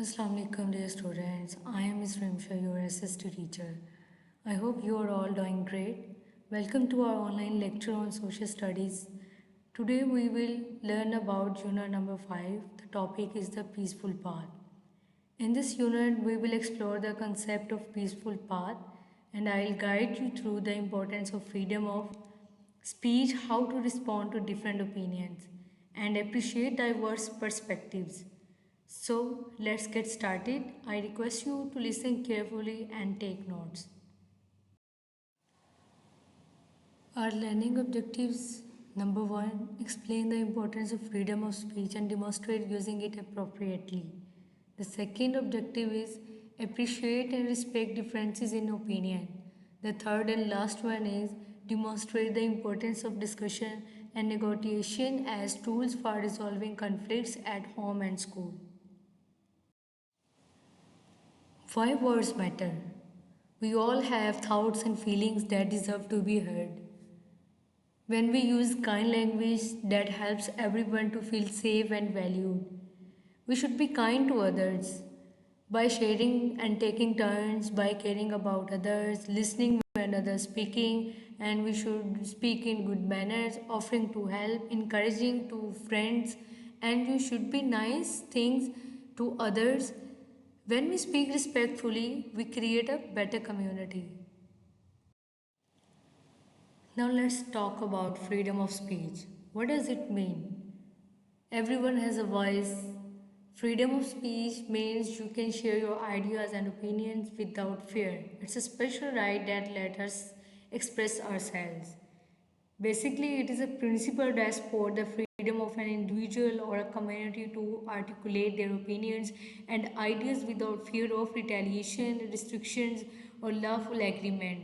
Assalamu alaikum dear students. I am Ms. Rimsha, your assistant teacher. I hope you are all doing great. Welcome to our online lecture on social studies. Today we will learn about unit number 5. The topic is the peaceful path. In this unit we will explore the concept of peaceful path and I will guide you through the importance of freedom of speech, how to respond to different opinions and appreciate diverse perspectives. So let's get started. I request you to listen carefully and take notes. Our learning objectives: number 1, explain the importance of freedom of speech and demonstrate using it appropriately. The second objective is appreciate and respect differences in opinion. The third and last one is demonstrate the importance of discussion and negotiation as tools for resolving conflicts at home and school. Why words matter? We all have thoughts and feelings that deserve to be heard. When we use kind language that helps everyone to feel safe and valued, we should be kind to others by sharing and taking turns, by caring about others, listening when others speaking, and we should speak in good manners, offering to help, encouraging to friends, and we should be nice things to others. When we speak respectfully, we create a better community. Now let's talk about freedom of speech. What does it mean? Everyone has a voice. Freedom of speech means you can share your ideas and opinions without fear. It's a special right that lets us express ourselves. Basically, it is a principle that supports the freedom of an individual or a community to articulate their opinions and ideas without fear of retaliation, restrictions, or lawful agreement.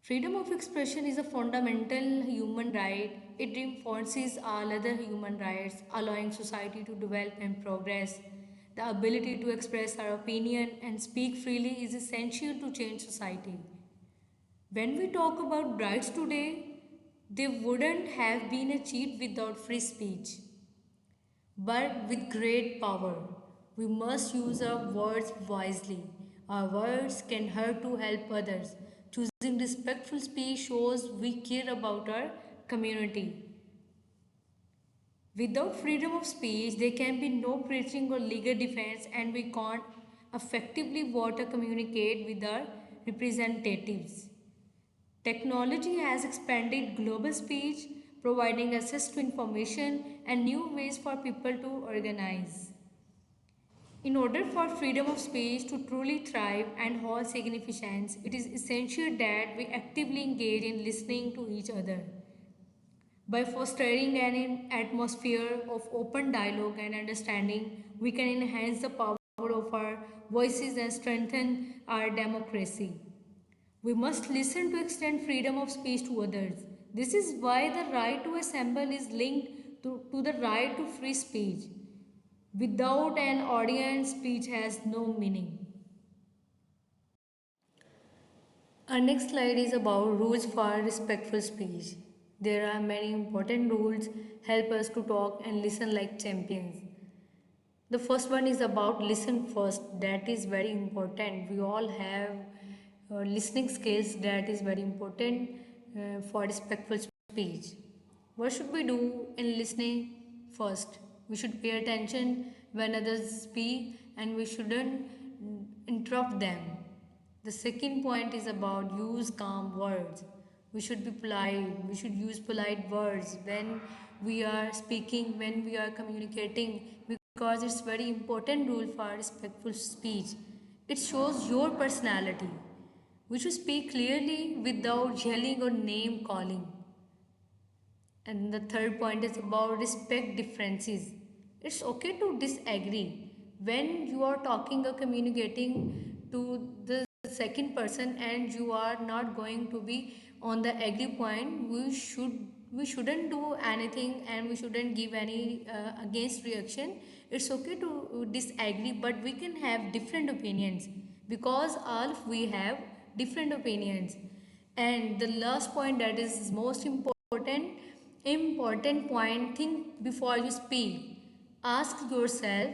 Freedom of expression is a fundamental human right. It reinforces all other human rights, allowing society to develop and progress. The ability to express our opinion and speak freely is essential to change society. When we talk about rights today, they wouldn't have been achieved without free speech. But with great power, we must use our words wisely. Our words can hurt to help others. Choosing respectful speech shows we care about our community. Without freedom of speech, there can be no preaching or legal defense, and we can't effectively vote or communicate with our representatives. Technology has expanded global speech, providing access to information and new ways for people to organize. In order for freedom of speech to truly thrive and hold significance, it is essential that we actively engage in listening to each other. By fostering an atmosphere of open dialogue and understanding, we can enhance the power of our voices and strengthen our democracy. We must listen to extend freedom of speech to others. This is why the right to assemble is linked to the right to free speech. Without an audience, speech has no meaning. Our next slide is about rules for respectful speech. There are many important rules help us to talk and listen like champions. The first one is about listen first. That is very important. We all have listening skills that is very important for respectful speech. What should we do in listening first? We should pay attention when others speak and we shouldn't interrupt them. The second point is about use calm words. We should be polite. We should use polite words when we are speaking, when we are communicating, because it's very important rule for respectful speech. It shows your personality. We should speak clearly without yelling or name calling. And the third point is about respect differences. It's okay to disagree. When you are talking or communicating to the second person and you are not going to be on the agree point, we shouldn't do anything and we shouldn't give any against reaction. It's okay to disagree, but we can have different opinions because all we have different opinions. And the last point that is most important point, think before you speak. Ask yourself,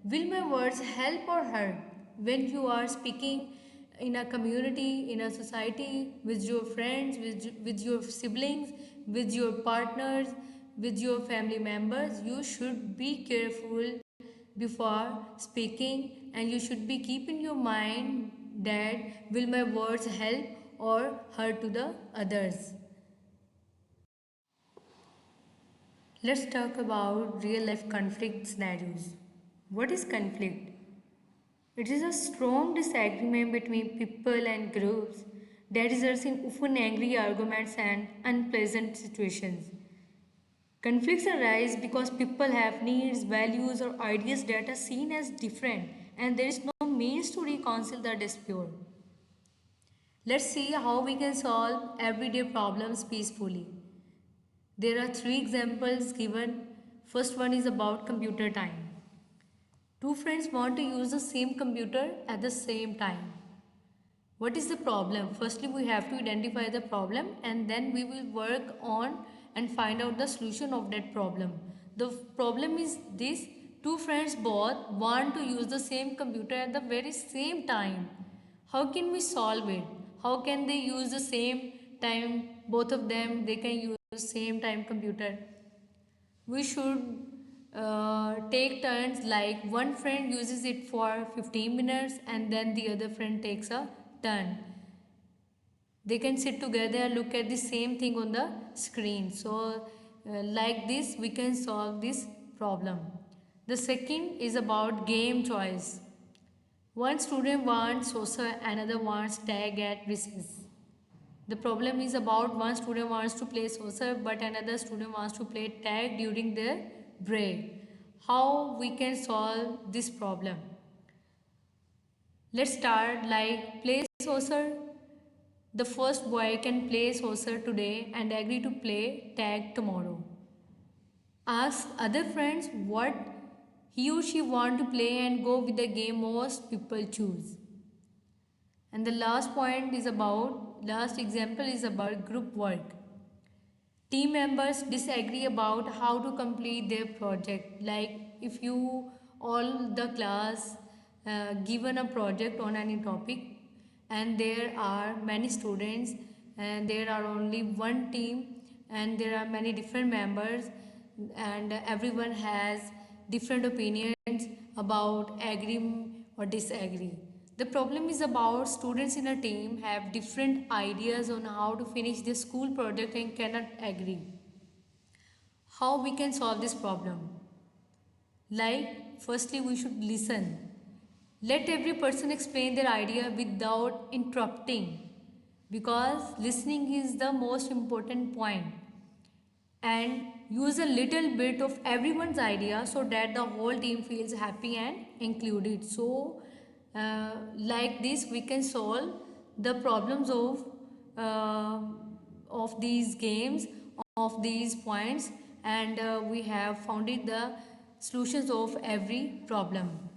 Will my words help or hurt? When you are speaking in a community, in a society, with your friends, with your siblings, with your partners, with your family members, you should be careful before speaking, and you should be keeping your mind that will my words help or hurt to the others. Let's talk about real life conflict scenarios. What is conflict? It is a strong disagreement between people and groups that results in often angry arguments and unpleasant situations. Conflicts arise because people have needs, values, or ideas that are seen as different, and there is no means to reconcile the dispute. Let's see how we can solve everyday problems peacefully. There are three examples given. First one is about computer time. Two friends want to use the same computer at the same time. What is the problem? Firstly, we have to identify the problem, and then we will work on and find out the solution of that problem. The problem is this: two friends both want to use the same computer at the very same time. How can we solve it? How can they use the same time? Both of them, they can use same time computer. We should take turns, like one friend uses it for 15 minutes and then the other friend takes a turn. They can sit together and look at the same thing on the screen. So like this we can solve this problem. The second is about game choice. One student wants saucer, another wants tag at recess. The problem is about one student wants to play saucer but another student wants to play tag during their break. How we can solve this problem? Let's start, like play saucer. The first boy can play saucer today and agree to play tag tomorrow. Ask other friends what he or she want to play and go with the game most people choose. And the last example is about group work. Team members disagree about how to complete their project. Like if you all the class given a project on any topic and there are many students and there are only one team and there are many different members and everyone has different opinions about agree or disagree. The problem is about students in a team have different ideas on how to finish their school project and cannot agree. How we can solve this problem? Like, firstly, we should listen. Let every person explain their idea without interrupting, because listening is the most important point. And use a little bit of everyone's idea so that the whole team feels happy and included. So like this we can solve the problems uh, of these games, of these points, and we have found it the solutions of every problem.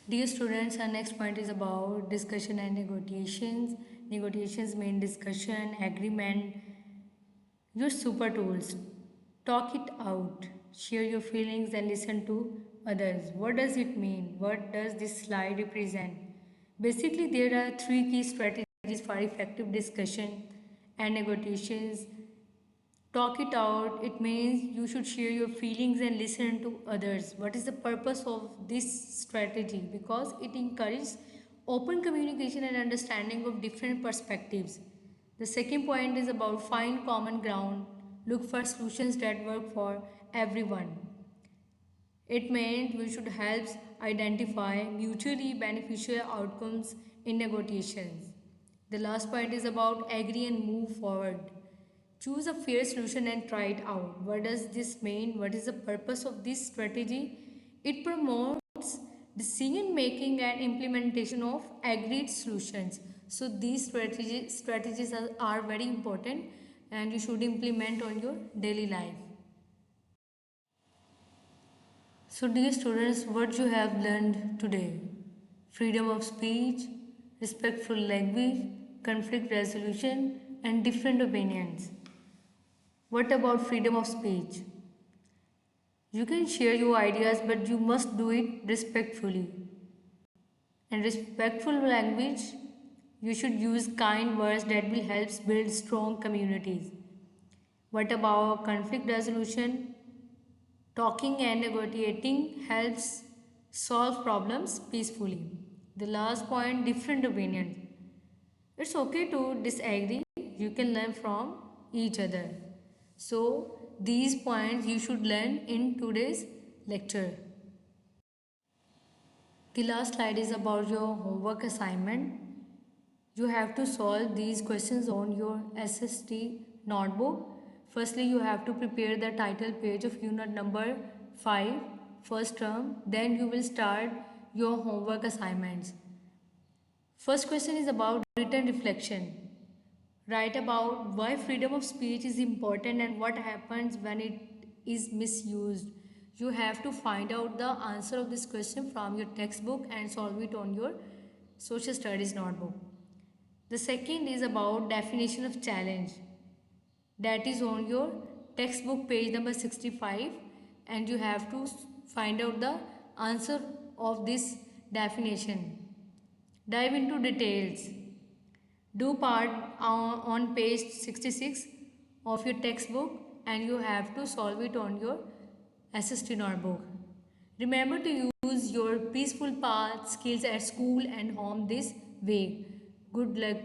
Dear students, our next point is about discussion and negotiations. Negotiations mean discussion, agreement, your super tools. Talk it out. Share your feelings and listen to others. What does it mean? What does this slide represent? Basically, there are three key strategies for effective discussion and negotiations. Talk it out. It means you should share your feelings and listen to others. What is the purpose of this strategy? Because it encourages open communication and understanding of different perspectives. The second point is about find common ground. Look for solutions that work for everyone. It meant we should help identify mutually beneficial outcomes in negotiations. The last point is about agree and move forward. Choose a fair solution and try it out. What does this mean? What is the purpose of this strategy? It promotes decision making and implementation of agreed solutions. So these strategies are very important and you should implement on your daily life. So dear students, what you have learned today? Freedom of speech, respectful language, conflict resolution, and different opinions. What about freedom of speech? You can share your ideas, but you must do it respectfully. And respectful language, you should use kind words that will help build strong communities. What about conflict resolution? Talking and negotiating helps solve problems peacefully. The last point, different opinions. It's okay to disagree. You can learn from each other. So, these points you should learn in today's lecture. The last slide is about your homework assignment. You have to solve these questions on your SST notebook. Firstly, you have to prepare the title page of unit number 5, first term. Then you will start your homework assignments. First question is about written reflection. Write about why freedom of speech is important and what happens when it is misused. You have to find out the answer of this question from your textbook and solve it on your social studies notebook. The second is about definition of challenge. That is on your textbook page number 65 and you have to find out the answer of this definition. Dive into details. Do part on page 66 of your textbook and you have to solve it on your SST notebook. Remember to use your peaceful path skills at school and home this way. Good luck.